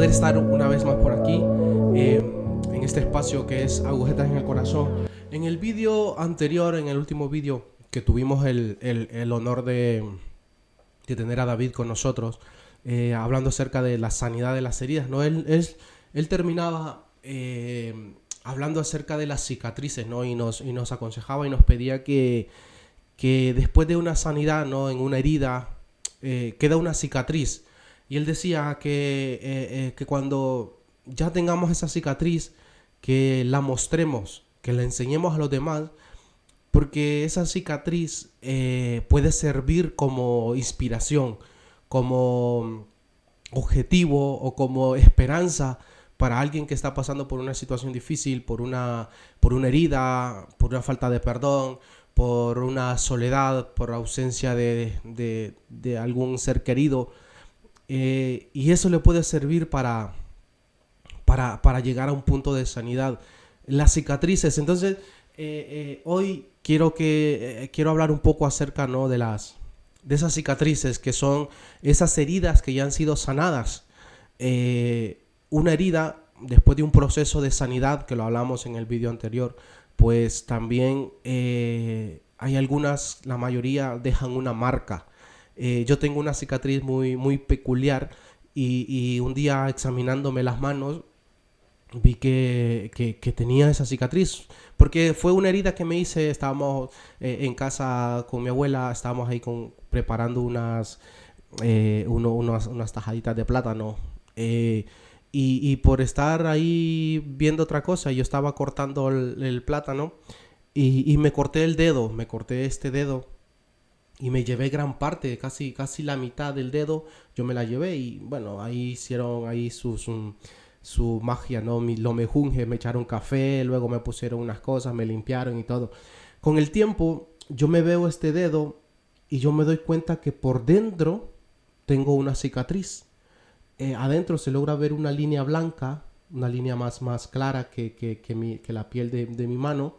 placer estar una vez más por aquí, en este espacio que es Agujetas en el Corazón. En el vídeo anterior, en el último vídeo que tuvimos el honor de tener a David con nosotros, hablando acerca de la sanidad de las heridas, ¿no? Él terminaba hablando acerca de las cicatrices, ¿no? Y nos aconsejaba y nos pedía que después de una sanidad, ¿no? En una herida queda una cicatriz. Y él decía que cuando ya tengamos esa cicatriz, que la mostremos, que la enseñemos a los demás, porque esa cicatriz puede servir como inspiración, como objetivo o como esperanza para alguien que está pasando por una situación difícil, por una herida, por una falta de perdón, por una soledad, por ausencia de algún ser querido. Y eso le puede servir para llegar a un punto de sanidad. Las cicatrices. Entonces, hoy quiero hablar un poco acerca, ¿no? de esas cicatrices, que son esas heridas que ya han sido sanadas. Una herida, después de un proceso de sanidad, que lo hablamos en el vídeo anterior, pues también hay algunas, la mayoría dejan una marca. Yo tengo una cicatriz muy peculiar y un día examinándome las manos vi que tenía esa cicatriz, porque fue una herida que me hice. Estábamos en casa con mi abuela, estábamos ahí preparando unas tajaditas de plátano, y por estar ahí viendo otra cosa, yo estaba cortando el plátano y me corté el dedo, me corté este dedo. Y me llevé gran parte, casi la mitad del dedo, yo me la llevé. Y bueno, ahí hicieron ahí su magia, ¿no? Lo mejunje, me echaron café, luego me pusieron unas cosas, me limpiaron y todo. Con el tiempo, yo me veo este dedo y yo me doy cuenta que por dentro tengo una cicatriz. Adentro se logra ver una línea blanca, una línea más clara que la piel de mi mano.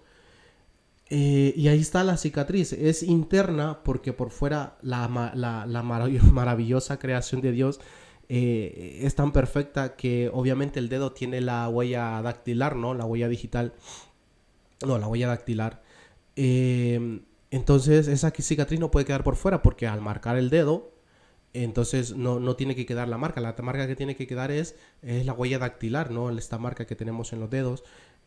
Y ahí está la cicatriz. Es interna porque por fuera la maravillosa creación de Dios es tan perfecta que obviamente el dedo tiene la huella dactilar, ¿no? La huella digital. No, la huella dactilar. Entonces esa cicatriz no puede quedar por fuera, porque al marcar el dedo, entonces no tiene que quedar la marca. La marca que tiene que quedar es la huella dactilar, ¿no? Esta marca que tenemos en los dedos.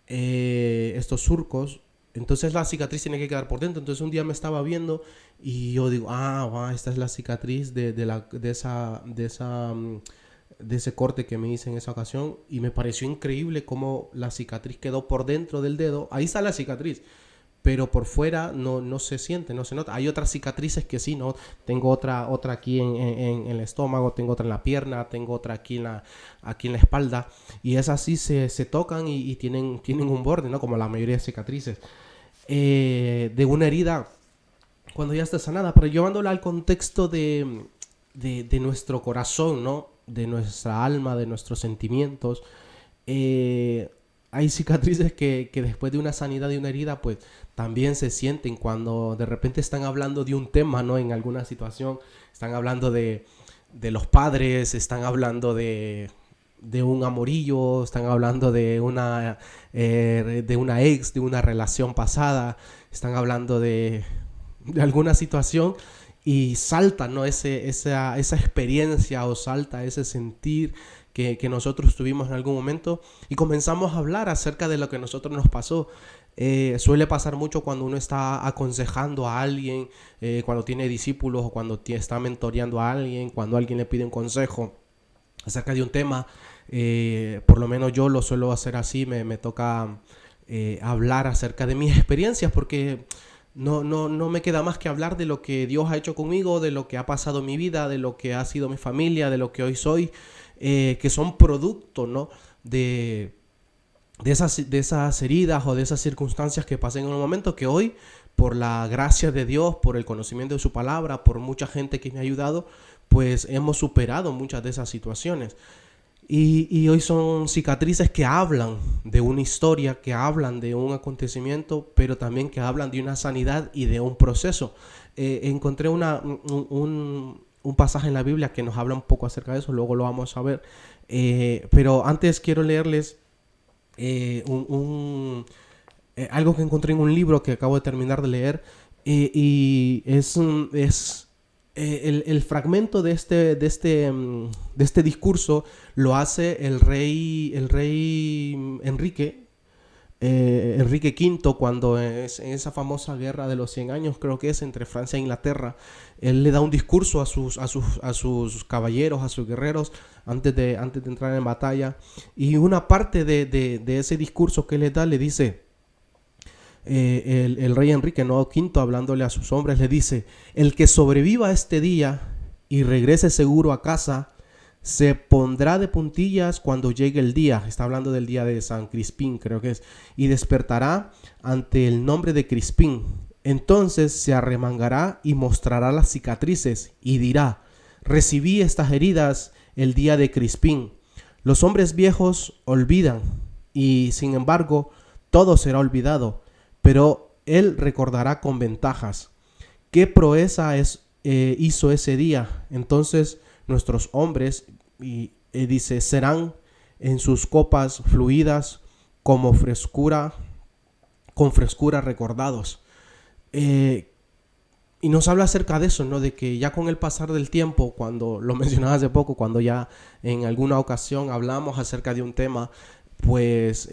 Estos surcos. Entonces la cicatriz tiene que quedar por dentro. Entonces un día me estaba viendo y yo digo, esta es la cicatriz de ese corte que me hice en esa ocasión. Y me pareció increíble cómo la cicatriz quedó por dentro del dedo. Ahí está la cicatriz, pero por fuera no se siente, no se nota. Hay otras cicatrices que sí, ¿no? Tengo otra aquí en el estómago, tengo otra en la pierna, tengo otra aquí en la espalda. Y esas sí se tocan y tienen un borde, ¿no? Como la mayoría de cicatrices. De una herida cuando ya está sanada, pero llevándola al contexto de nuestro corazón, ¿no? De nuestra alma, de nuestros sentimientos. Hay cicatrices que después de una sanidad de una herida, pues también se sienten cuando de repente están hablando de un tema, ¿no? En alguna situación, están hablando de los padres, están hablando de un amorillo, están hablando de una ex, de una relación pasada, están hablando de alguna situación y salta, ¿no? Esa experiencia, o salta ese sentir que nosotros tuvimos en algún momento, y comenzamos a hablar acerca de lo que a nosotros nos pasó. Suele pasar mucho cuando uno está aconsejando a alguien, cuando tiene discípulos, o cuando está mentoreando a alguien, cuando alguien le pide un consejo acerca de un tema. Por lo menos yo lo suelo hacer así. Me toca hablar acerca de mis experiencias, porque no me queda más que hablar de lo que Dios ha hecho conmigo, de lo que ha pasado en mi vida, de lo que ha sido mi familia, de lo que hoy soy, que son producto, ¿no? de esas heridas o de esas circunstancias que pasé en un momento, que hoy, por la gracia de Dios, por el conocimiento de su palabra, por mucha gente que me ha ayudado, pues hemos superado muchas de esas situaciones. Y hoy son cicatrices que hablan de una historia, que hablan de un acontecimiento, pero también que hablan de una sanidad y de un proceso. Encontré un pasaje en la Biblia que nos habla un poco acerca de eso, luego lo vamos a ver. Pero antes quiero leerles algo que encontré en un libro que acabo de terminar de leer, y es el fragmento de este discurso lo hace el rey Enrique V, cuando es en esa famosa guerra de los 100 años, creo que es, entre Francia e Inglaterra. Él le da un discurso a sus caballeros, a sus guerreros, antes de entrar en batalla. Y una parte de ese discurso que le da, le dice, el rey Enrique V, hablándole a sus hombres, le dice: el que sobreviva este día y regrese seguro a casa, se pondrá de puntillas cuando llegue el día. Está hablando del día de San Crispín, creo que es. Y despertará ante el nombre de Crispín. Entonces se arremangará y mostrará las cicatrices y dirá: recibí estas heridas el día de Crispín. Los hombres viejos olvidan, y sin embargo todo será olvidado, pero él recordará con ventajas qué proeza hizo ese día. Entonces nuestros hombres, dice, serán en sus copas fluidas como con frescura recordados. Y nos habla acerca de eso, ¿no? De que ya con el pasar del tiempo, cuando lo mencionaba hace poco, cuando ya en alguna ocasión hablamos acerca de un tema, pues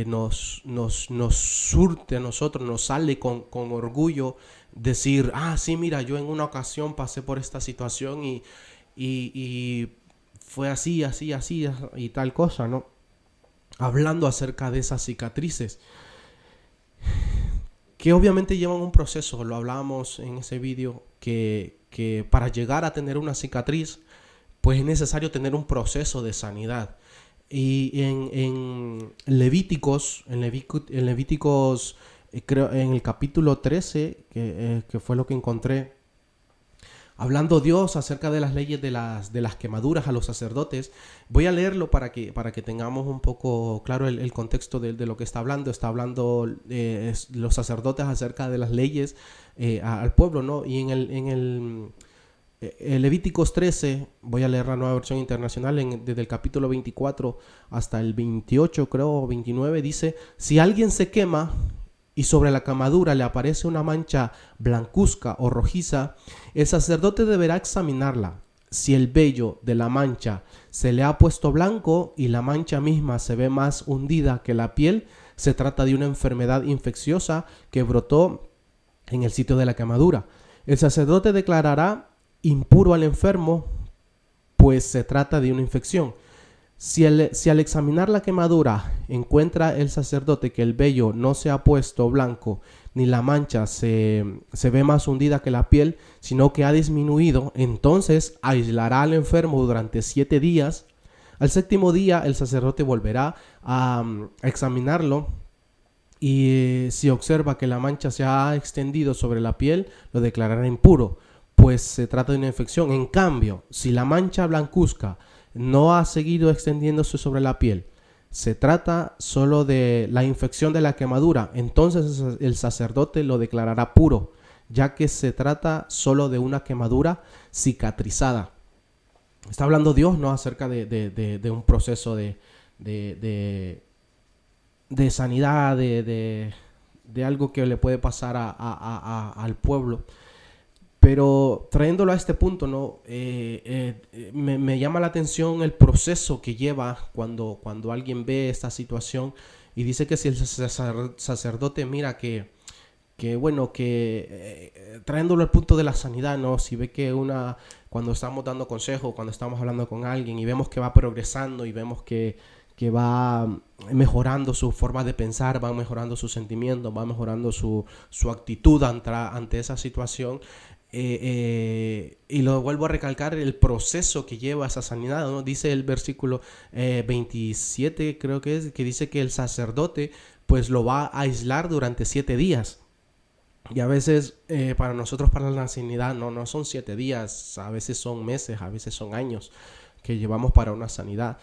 nos surte a nosotros, nos sale con orgullo decir: sí, mira, yo en una ocasión pasé por esta situación y fue así, así, así y tal cosa, ¿no? Hablando acerca de esas cicatrices, que obviamente llevan un proceso. Lo hablábamos en ese vídeo, que para llegar a tener una cicatriz, pues es necesario tener un proceso de sanidad. Y en Levíticos, creo en el capítulo 13, que fue lo que encontré, hablando Dios acerca de las leyes de las quemaduras a los sacerdotes. Voy a leerlo para que tengamos un poco claro el contexto de lo que está hablando. Está hablando los sacerdotes acerca de las leyes al pueblo, ¿no? Y en el Levíticos 13, voy a leer la Nueva Versión Internacional, desde el capítulo 24 hasta el 28, creo, o 29, dice: si alguien se quema y sobre la quemadura le aparece una mancha blancuzca o rojiza, el sacerdote deberá examinarla. Si el vello de la mancha se le ha puesto blanco y la mancha misma se ve más hundida que la piel, se trata de una enfermedad infecciosa que brotó en el sitio de la quemadura. El sacerdote declarará impuro al enfermo, pues se trata de una infección. Si al examinar la quemadura encuentra el sacerdote que el vello no se ha puesto blanco ni la mancha se ve más hundida que la piel, sino que ha disminuido, entonces aislará al enfermo durante 7 días. Al 7º día el sacerdote volverá a examinarlo, y si observa que la mancha se ha extendido sobre la piel, lo declarará impuro, pues se trata de una infección. En cambio, si la mancha blancuzca no ha seguido extendiéndose sobre la piel, se trata solo de la infección de la quemadura, entonces el sacerdote lo declarará puro, ya que se trata solo de una quemadura cicatrizada. Está hablando Dios, ¿no? Acerca de un proceso de sanidad, de algo que le puede pasar al pueblo. Pero trayéndolo a este punto, ¿no? Me llama la atención el proceso que lleva cuando alguien ve esta situación y dice que si el sacerdote mira trayéndolo al punto de la sanidad, ¿no? Si ve que cuando estamos dando consejo, cuando estamos hablando con alguien y vemos que va progresando y vemos que va mejorando su forma de pensar, va mejorando sus sentimientos, va mejorando su actitud ante esa situación. Y lo vuelvo a recalcar, el proceso que lleva esa sanidad, ¿no? Dice el versículo 27, creo que es, que dice que el sacerdote pues lo va a aislar durante 7 días. Y a veces para nosotros, para la sanidad, no son 7 días, a veces son meses, a veces son años que llevamos para una sanidad.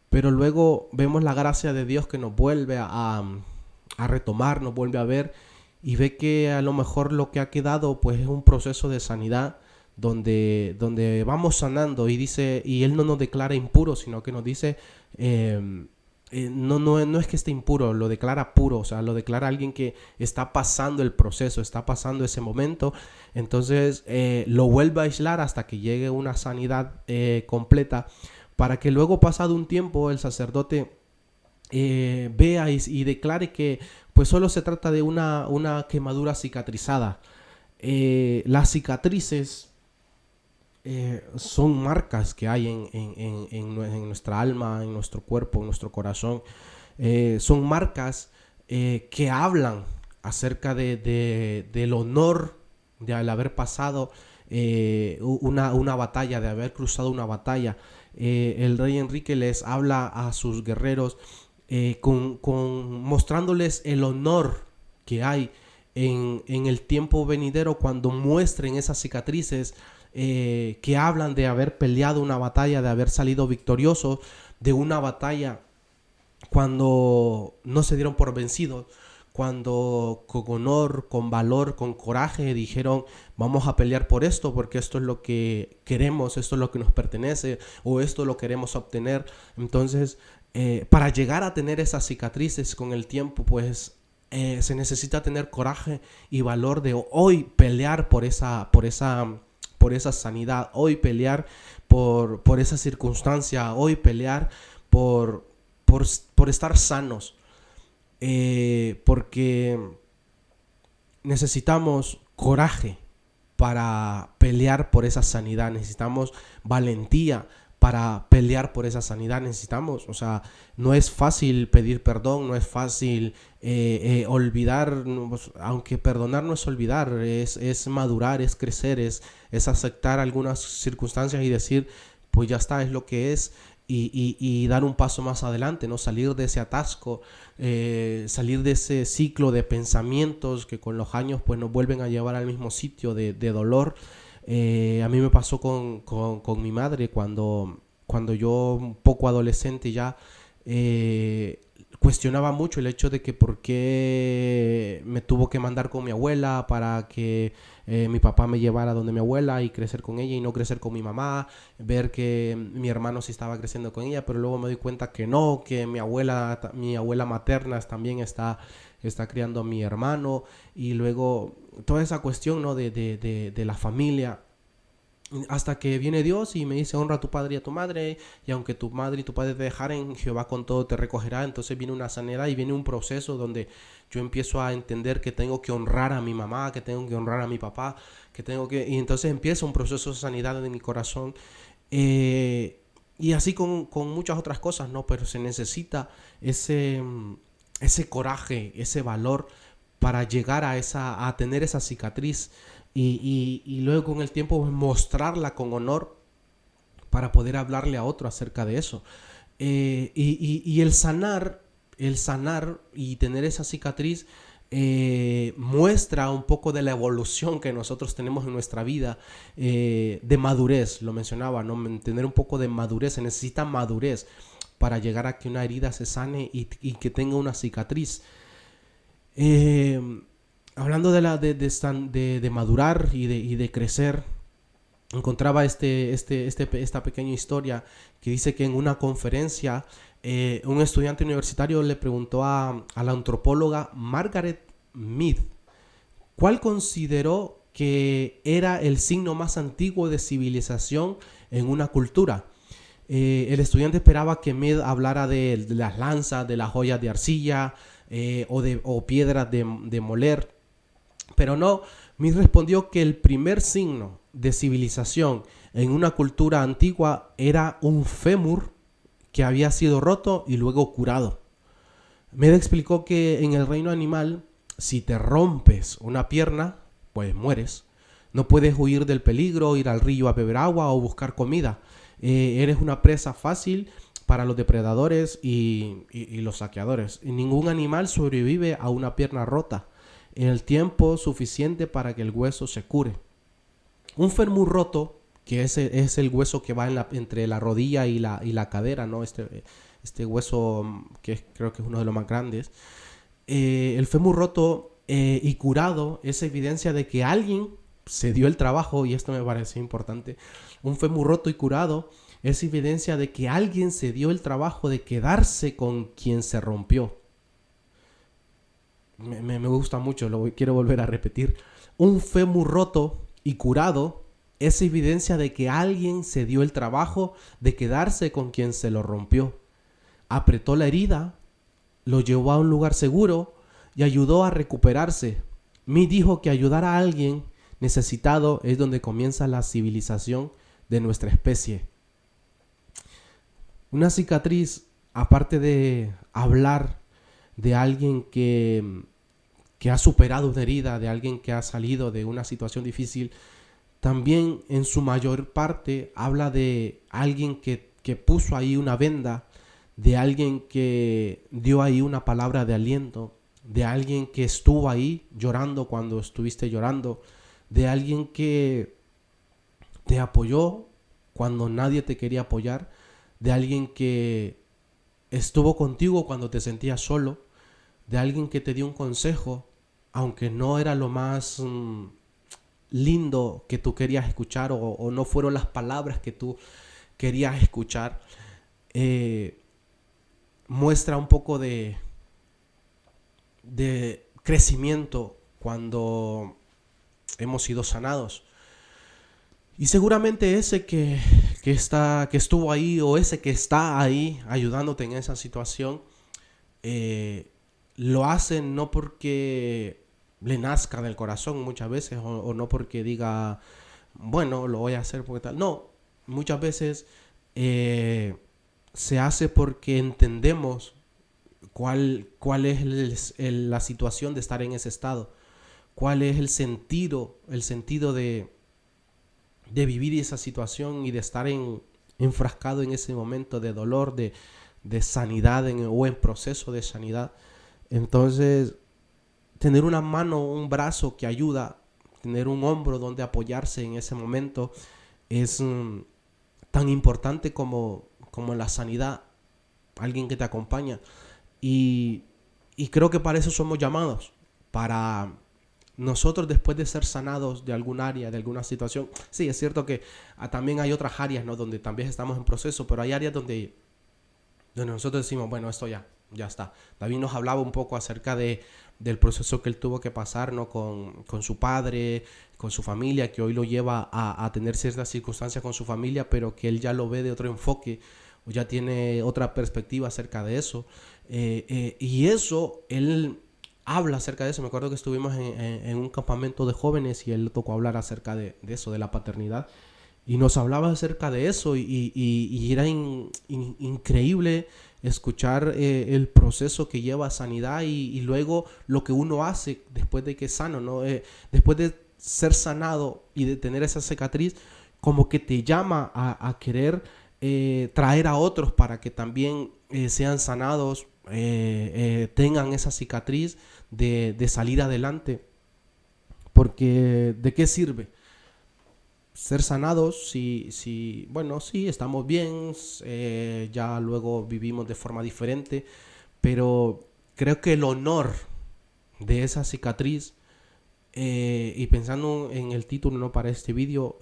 Pero luego vemos la gracia de Dios que nos vuelve a retomar, nos vuelve a ver y ve que a lo mejor lo que ha quedado pues es un proceso de sanidad donde vamos sanando y dice, y Él no nos declara impuros, sino que nos dice, no es que esté impuro, lo declara puro, o sea, lo declara alguien que está pasando el proceso, está pasando ese momento, entonces lo vuelve a aislar hasta que llegue una sanidad completa, para que luego, pasado un tiempo, el sacerdote vea y declare que pues solo se trata de una quemadura cicatrizada. Las cicatrices son marcas que hay en nuestra alma, en nuestro cuerpo, en nuestro corazón. Son marcas que hablan acerca del honor de al haber pasado una batalla, de haber cruzado una batalla. El rey Enrique les habla a sus guerreros mostrándoles el honor que hay en el tiempo venidero cuando muestren esas cicatrices que hablan de haber peleado una batalla, de haber salido victorioso de una batalla cuando no se dieron por vencidos, cuando con honor, con valor, con coraje dijeron vamos a pelear por esto porque esto es lo que queremos, esto es lo que nos pertenece o esto lo queremos obtener. Entonces para llegar a tener esas cicatrices con el tiempo, pues se necesita tener coraje y valor de hoy pelear por esa sanidad, hoy pelear por esa circunstancia, hoy pelear por estar sanos, porque necesitamos coraje para pelear por esa sanidad, necesitamos valentía para pelear por esa sanidad, necesitamos, o sea, no es fácil pedir perdón, no es fácil olvidar, aunque perdonar no es olvidar, es madurar, es crecer, es aceptar algunas circunstancias y decir, pues ya está, es lo que es, y dar un paso más adelante, ¿no? Salir de ese atasco, salir de ese ciclo de pensamientos que con los años pues nos vuelven a llevar al mismo sitio de dolor. A mí me pasó con mi madre cuando yo un poco adolescente ya cuestionaba mucho el hecho de que por qué me tuvo que mandar con mi abuela para que mi papá me llevara donde mi abuela y crecer con ella y no crecer con mi mamá, ver que mi hermano sí estaba creciendo con ella, pero luego me doy cuenta que no, que mi abuela materna también está criando a mi hermano, y luego toda esa cuestión, ¿no? de la familia, hasta que viene Dios y me dice honra a tu padre y a tu madre, y aunque tu madre y tu padre te dejaren, Jehová con todo te recogerá. Entonces viene una sanidad y viene un proceso donde yo empiezo a entender que tengo que honrar a mi mamá, que tengo que honrar a mi papá, y entonces empieza un proceso de sanidad en mi corazón, y así con muchas otras cosas, ¿no? Pero se necesita ese coraje, ese valor para llegar a tener esa cicatriz y luego con el tiempo mostrarla con honor para poder hablarle a otro acerca de eso. Y el sanar y tener esa cicatriz muestra un poco de la evolución que nosotros tenemos en nuestra vida, de madurez, lo mencionaba, ¿no? Tener un poco de madurez, se necesita madurez para llegar a que una herida se sane y que tenga una cicatriz. Hablando de madurar y de crecer, encontraba esta pequeña historia que dice que en una conferencia un estudiante universitario le preguntó a la antropóloga Margaret Mead cuál consideró que era el signo más antiguo de civilización en una cultura. El estudiante esperaba que Mead hablara de las lanzas, de las joyas de arcilla, o piedras de moler, pero no. Mead respondió que el primer signo de civilización en una cultura antigua era un fémur que había sido roto y luego curado. Mead explicó que en el reino animal, si te rompes una pierna, pues mueres. No puedes huir del peligro, ir al río a beber agua o buscar comida. Eres una presa fácil para los depredadores y los saqueadores. Y ningún animal sobrevive a una pierna rota en el tiempo suficiente para que el hueso se cure. Un fémur roto, que es el hueso que va entre la rodilla y la cadera, ¿no? Este hueso que creo que es uno de los más grandes. El fémur roto y curado es evidencia de que alguien se dio el trabajo, y esto me pareció importante, un fémur roto y curado es evidencia de que alguien se dio el trabajo de quedarse con quien se rompió. Me gusta mucho, lo quiero volver a repetir. Un fémur roto y curado es evidencia de que alguien se dio el trabajo de quedarse con quien se lo rompió. Apretó la herida, lo llevó a un lugar seguro y ayudó a recuperarse. Mi dijo que ayudar a alguien necesitado es donde comienza la civilización de nuestra especie. Una cicatriz, aparte de hablar de alguien que ha superado una herida, de alguien que ha salido de una situación difícil, también en su mayor parte habla de alguien que puso ahí una venda, de alguien que dio ahí una palabra de aliento, de alguien que estuvo ahí llorando cuando estuviste llorando, de alguien que te apoyó cuando nadie te quería apoyar, de alguien que estuvo contigo cuando te sentías solo, de alguien que te dio un consejo, aunque no era lo más lindo que tú querías escuchar, o no fueron las palabras que tú querías escuchar. Muestra un poco de crecimiento cuando hemos sido sanados. Y seguramente ese que estuvo ahí, o ese que está ahí ayudándote en esa situación, lo hace no porque le nazca del corazón muchas veces, o no porque diga, bueno, lo voy a hacer porque tal. No, muchas veces se hace porque entendemos cuál es la situación de estar en ese estado, cuál es el sentido de vivir esa situación y de estar enfrascado en ese momento de dolor, de sanidad o en proceso de sanidad. Entonces, tener una mano, un brazo que ayuda, tener un hombro donde apoyarse en ese momento es tan importante como la sanidad, alguien que te acompaña. Y creo que para eso somos llamados, para nosotros, después de ser sanados de algún área, de alguna situación. Sí, es cierto que también hay otras áreas, ¿no?, donde también estamos en proceso, pero hay áreas donde nosotros decimos, bueno, esto ya está. David nos hablaba un poco acerca del proceso que él tuvo que pasar, ¿no?, con su padre, con su familia, que hoy lo lleva a tener ciertas circunstancias con su familia, pero que él ya lo ve de otro enfoque, o ya tiene otra perspectiva acerca de eso. Y eso, él habla acerca de eso. Me acuerdo que estuvimos en un campamento de jóvenes y él tocó hablar acerca de eso, de la paternidad. Y nos hablaba acerca de eso, y era increíble escuchar el proceso que lleva a sanidad, y luego lo que uno hace después de que es sano, ¿no? Después de ser sanado y de tener esa cicatriz, como que te llama a querer traer a otros para que también sean sanados, tengan esa cicatriz de salir adelante. Porque ¿de qué sirve ser sanados si bueno, sí, estamos bien, ya luego vivimos de forma diferente, pero creo que el honor de esa cicatriz, y pensando en el título, ¿no?, para este vídeo,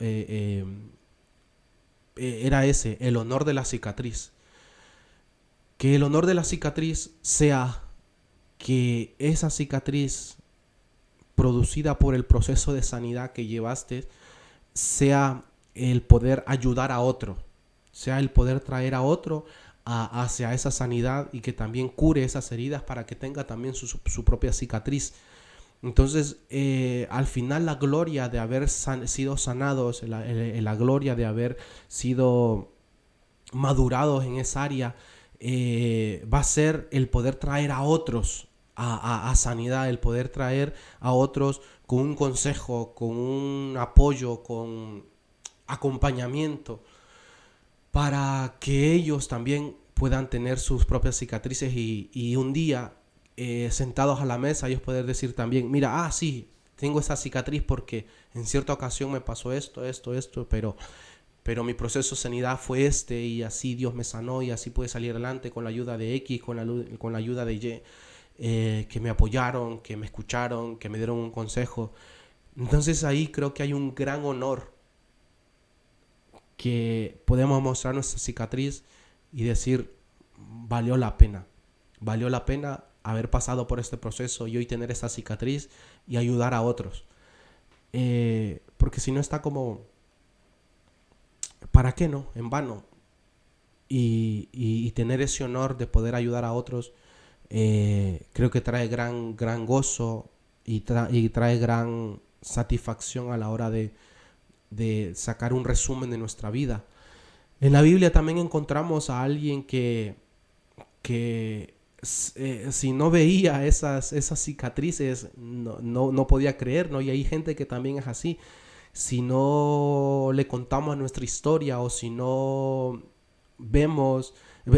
era ese, el honor de la cicatriz. Que el honor de la cicatriz sea que esa cicatriz producida por el proceso de sanidad que llevaste sea el poder ayudar a otro, sea el poder traer a otro hacia esa sanidad, y que también cure esas heridas para que tenga también su propia cicatriz. Entonces, al final, la gloria de haber sido sanados, la gloria de haber sido madurados en esa área, va a ser el poder traer a otros a sanidad, el poder traer a otros con un consejo, con un apoyo, con acompañamiento, para que ellos también puedan tener sus propias cicatrices, y un día, sentados a la mesa, ellos poder decir también, mira, sí, tengo esa cicatriz porque en cierta ocasión me pasó esto, pero mi proceso de sanidad fue y así Dios me sanó, y así pude salir adelante con la ayuda de X, con la ayuda de Y, que me apoyaron, que me escucharon, que me dieron un consejo. Entonces ahí creo que hay un gran honor que podemos mostrar nuestra cicatriz y decir, valió la pena haber pasado por este proceso y hoy tener esta cicatriz y ayudar a otros. Porque si no está como, ¿para qué no? En vano. Y tener ese honor de poder ayudar a otros, creo que trae gran gozo y trae gran satisfacción a la hora de sacar un resumen de nuestra vida. En la Biblia también encontramos a alguien que si no veía esas cicatrices no podía creer, ¿no? Y hay gente que también es así. Si no le contamos nuestra historia o si no vemos,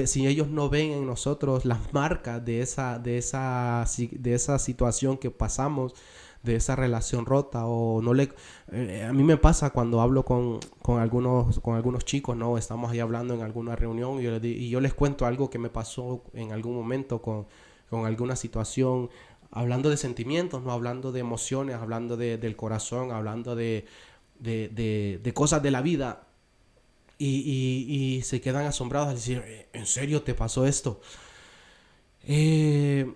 si ellos no ven en nosotros las marcas de esa situación que pasamos, de esa relación rota, o no le a mí me pasa cuando hablo con algunos chicos, no estamos ahí hablando en alguna reunión y yo les cuento algo que me pasó en algún momento con alguna situación, hablando de sentimientos, no hablando de emociones, hablando del corazón, hablando de cosas de la vida. Y se quedan asombrados al decir, ¿en serio te pasó esto? Eh,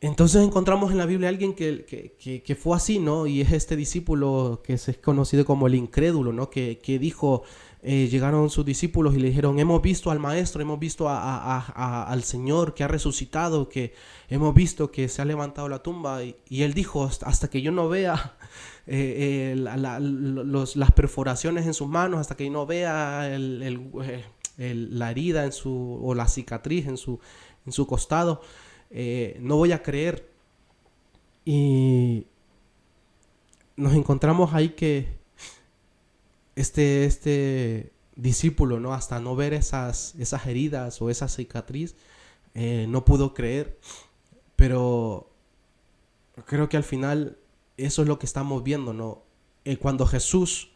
entonces encontramos en la Biblia a alguien que fue así, ¿no? Y es este discípulo que es conocido como el incrédulo, ¿no? Que dijo, llegaron sus discípulos y le dijeron, hemos visto al Maestro, hemos visto al Señor que ha resucitado, que hemos visto que se ha levantado la tumba. Y él dijo, hasta que yo no vea las perforaciones en sus manos, hasta que yo no vea la herida o la cicatriz en su costado, no voy a creer. Y nos encontramos ahí que este discípulo, ¿no? Hasta no ver esas heridas o esa cicatriz, no pudo creer. Pero creo que al final eso es lo que estamos viendo, ¿no? Cuando Jesús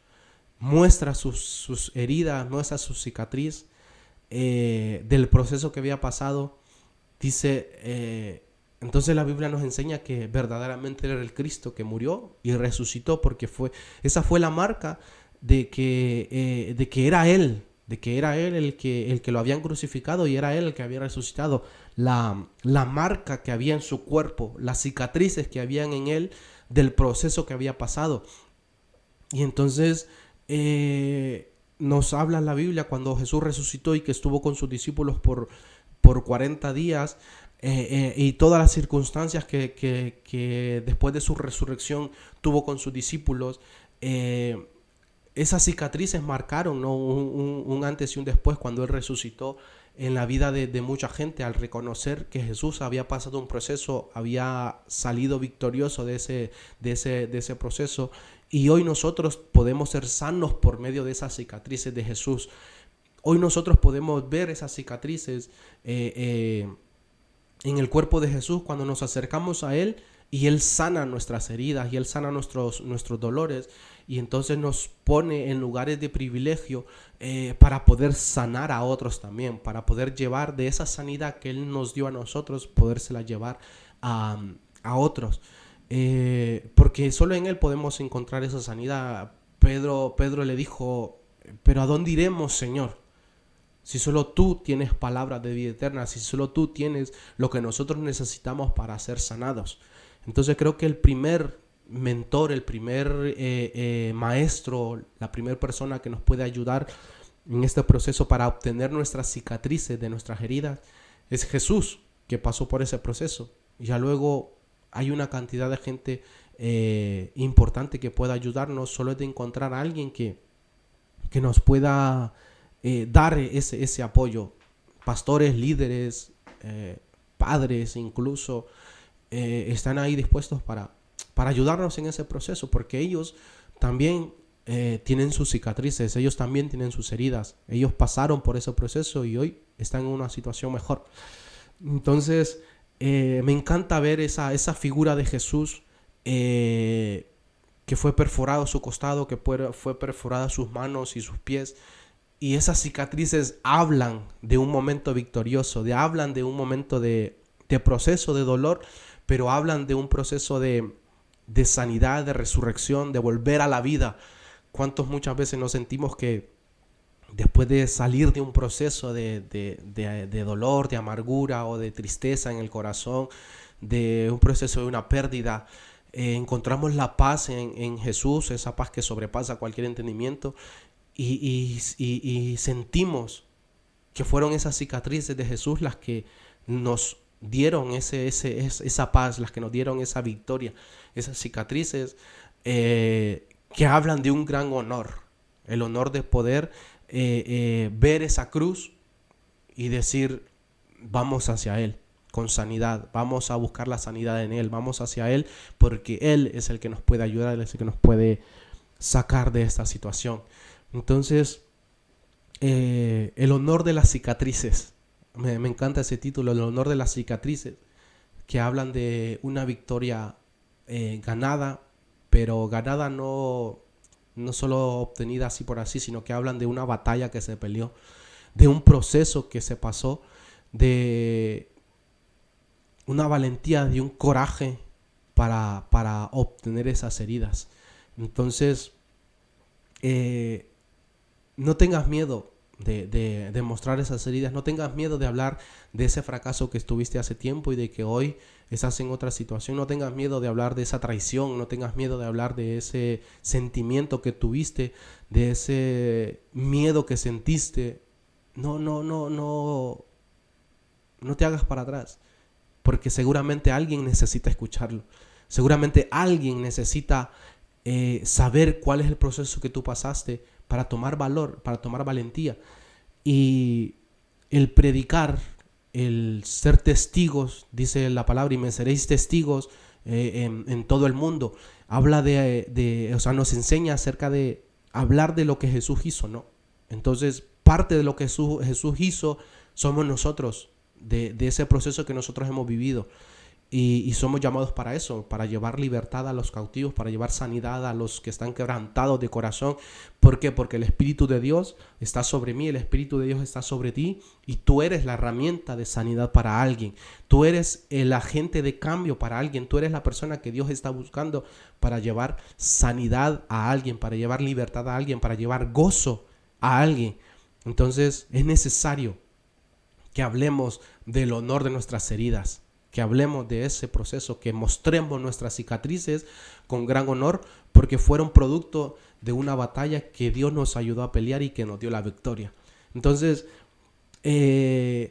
muestra sus heridas, muestra su cicatriz del proceso que había pasado, dice, entonces la Biblia nos enseña que verdaderamente era el Cristo que murió y resucitó, porque esa fue la marca de que era Él, el que lo habían crucificado y era Él el que había resucitado. La marca que había en su cuerpo, las cicatrices que habían en Él del proceso que había pasado. Y entonces nos habla la Biblia cuando Jesús resucitó y que estuvo con sus discípulos por 40 días y todas las circunstancias que después de su resurrección tuvo con sus discípulos. Esas cicatrices marcaron, ¿no? un antes y un después cuando Él resucitó en la vida de mucha gente, al reconocer que Jesús había pasado un proceso, había salido victorioso de ese proceso, y hoy nosotros podemos ser sanos por medio de esas cicatrices de Jesús. Hoy nosotros podemos ver esas cicatrices en el cuerpo de Jesús cuando nos acercamos a Él y Él sana nuestras heridas y Él sana nuestros dolores, y entonces nos pone en lugares de privilegio para poder sanar a otros también, para poder llevar de esa sanidad que Él nos dio a nosotros, podérsela llevar a otros. Porque solo en Él podemos encontrar esa sanidad. Pedro le dijo, pero ¿a dónde iremos, Señor? Si solo tú tienes palabras de vida eterna, si solo tú tienes lo que nosotros necesitamos para ser sanados. Entonces creo que el primer mentor, el primer maestro, la primera persona que nos puede ayudar en este proceso para obtener nuestras cicatrices de nuestras heridas es Jesús, que pasó por ese proceso. Y ya luego hay una cantidad de gente importante que pueda ayudarnos. Solo es de encontrar a alguien que nos pueda dar ese apoyo. Pastores, líderes, padres incluso, están ahí dispuestos para ayudarnos en ese proceso, porque ellos también tienen sus cicatrices, ellos también tienen sus heridas, ellos pasaron por ese proceso y hoy están en una situación mejor. Entonces me encanta ver esa figura de Jesús, que fue perforado su costado, que fue perforada sus manos y sus pies, y esas cicatrices hablan de un momento victorioso, hablan de un momento de proceso de dolor, pero hablan de un proceso de de sanidad, de resurrección, de volver a la vida. ¿Cuántos muchas veces nos sentimos que después de salir de un proceso de dolor, de amargura o de tristeza en el corazón, de un proceso de una pérdida, encontramos la paz en Jesús, esa paz que sobrepasa cualquier entendimiento, y sentimos que fueron esas cicatrices de Jesús las que nos dieron esa paz, las que nos dieron esa victoria, esas cicatrices que hablan de un gran honor, el honor de poder ver esa cruz y decir, vamos hacia Él con sanidad, vamos a buscar la sanidad en Él, vamos hacia Él porque Él es el que nos puede ayudar, Él es el que nos puede sacar de esta situación. Entonces, el honor de las cicatrices, me encanta ese título, el honor de las cicatrices, que hablan de una victoria ganada, pero ganada no solo obtenida así por así, sino que hablan de una batalla que se peleó, de un proceso que se pasó, de una valentía, de un coraje para obtener esas heridas. Entonces, no tengas miedo de mostrar esas heridas, no tengas miedo de hablar de ese fracaso que estuviste hace tiempo y de que hoy estás en otra situación, no tengas miedo de hablar de esa traición, no tengas miedo de hablar de ese sentimiento que tuviste, de ese miedo que sentiste. No te hagas para atrás, porque seguramente alguien necesita escucharlo, seguramente alguien necesita saber cuál es el proceso que tú pasaste para tomar valor, para tomar valentía. Y el predicar, el ser testigos, dice la palabra, y me seréis testigos en todo el mundo. Habla o sea, nos enseña acerca de hablar de lo que Jesús hizo, ¿no? Entonces, parte de lo que Jesús hizo somos nosotros, de ese proceso que nosotros hemos vivido. Y somos llamados para eso, para llevar libertad a los cautivos, para llevar sanidad a los que están quebrantados de corazón. ¿Por qué? Porque el Espíritu de Dios está sobre mí, el Espíritu de Dios está sobre ti, y tú eres la herramienta de sanidad para alguien. Tú eres el agente de cambio para alguien. Tú eres la persona que Dios está buscando para llevar sanidad a alguien, para llevar libertad a alguien, para llevar gozo a alguien. Entonces es necesario que hablemos del honor de nuestras heridas, que hablemos de ese proceso, que mostremos nuestras cicatrices con gran honor, porque fueron producto de una batalla que Dios nos ayudó a pelear y que nos dio la victoria. Entonces, creo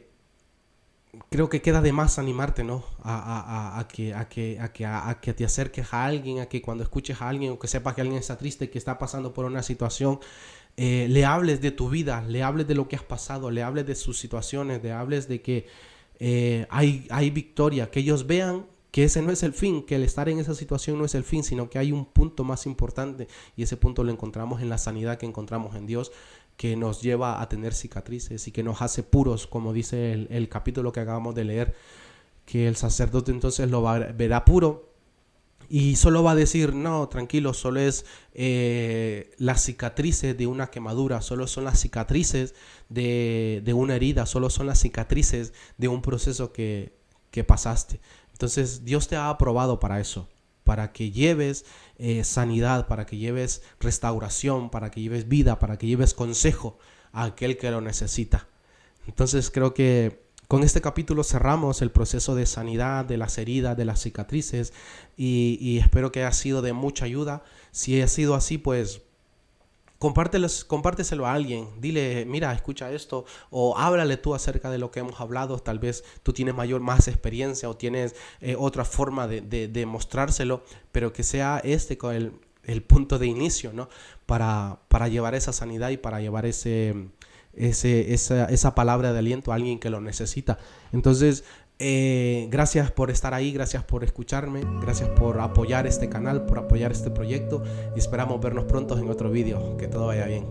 que queda de más animarte, ¿no? A que te acerques a alguien, a que cuando escuches a alguien o que sepas que alguien está triste, que está pasando por una situación, le hables de tu vida, le hables de lo que has pasado, le hables de sus situaciones, le hables de que hay victoria, que ellos vean que ese no es el fin, que el estar en esa situación no es el fin, sino que hay un punto más importante, y ese punto lo encontramos en la sanidad que encontramos en Dios, que nos lleva a tener cicatrices y que nos hace puros, como dice el capítulo que acabamos de leer, que el sacerdote entonces lo verá puro y solo va a decir, no, tranquilo, solo es las cicatrices de una quemadura, solo son las cicatrices de una herida, solo son las cicatrices de un proceso que pasaste. Entonces Dios te ha aprobado para eso, para que lleves sanidad, para que lleves restauración, para que lleves vida, para que lleves consejo a aquel que lo necesita. Entonces creo que con este capítulo cerramos el proceso de sanidad, de las heridas, de las cicatrices, y espero que haya sido de mucha ayuda. Si ha sido así, pues compárteselo a alguien, dile, mira, escucha esto, o háblale tú acerca de lo que hemos hablado. Tal vez tú tienes más experiencia o tienes otra forma de mostrárselo, pero que sea con el punto de inicio, ¿no? Para llevar esa sanidad y para llevar esa palabra de aliento a alguien que lo necesita. Entonces, gracias por estar ahí, gracias por escucharme, gracias por apoyar este canal, por apoyar este proyecto, y esperamos vernos pronto en otro vídeo. Que todo vaya bien.